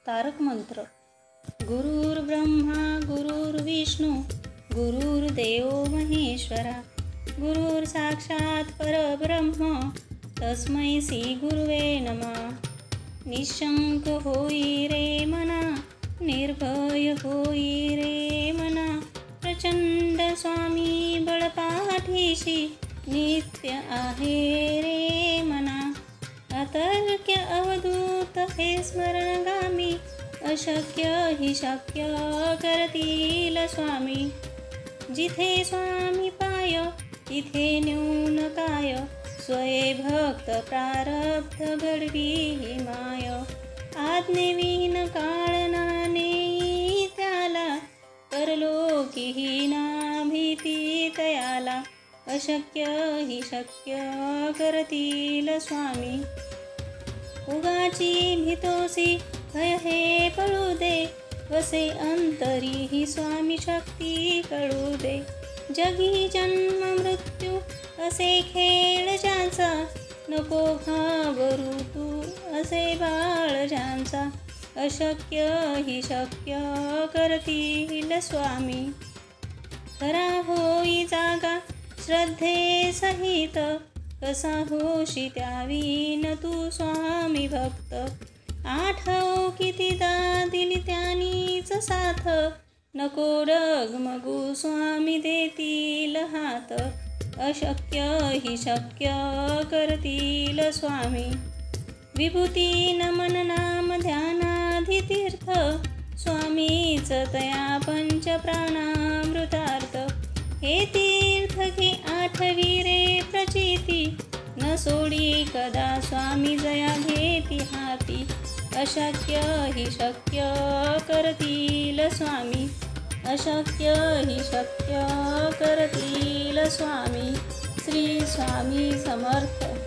तारक मंत्र. गुरुर्ब्रह्मा गुरुर्विष्णू गुरुर्देव महेश्वरा गुरुर्साक्षात् परब्रह्म तस्मै श्री गुरुवे नमः. निशंक होई रे मना निर्भय होई रे मना प्रचंड स्वामी बळपाठीशी नित्य आहे रे मना. अतर्क्य अवधूत हे स्मरणगामी अशक्य हि शक्य करतील स्वामी. जिथे स्वामी पाय तिथे न्यून काय स्वये भक्त प्रारब्ध घडवी हि माय. आज्ञेविन काळ ना नेई त्याला परलोकीही ना भीती तयाला. अशक्य हि शक्य करतील स्वामी. उगाची भीतोसी भय हे पळू दे वसे अंतरी ही स्वामी शक्ती कळू दे. जगी जन्म मृत्यू असे खेळ ज्यांचा नको घाबरू तू असे बाळ ज्यांचा. अशक्य हि शक्य करतील स्वामी. खरा होई जागा श्रद्धे सहित कसा होशी त्यावीन तू स्वामी भक्त. आठव कितीदा दिली त्यानीच साथ नको डगमगू स्वामी देतील हात. अशक्य हि शक्य करतील स्वामी. विभूती नमन नाम ध्यानाधी तीर्थ स्वामीच तया पंच प्राणामृतार्थ. हे तीर्थ घे आठवी रे प्रचिती न सोडी कदा स्वामी जया घेती हाती. अशक्य हि शक्य करतील स्वामी. अशक्य हि शक्य करतील स्वामी. श्री स्वामी समर्थ.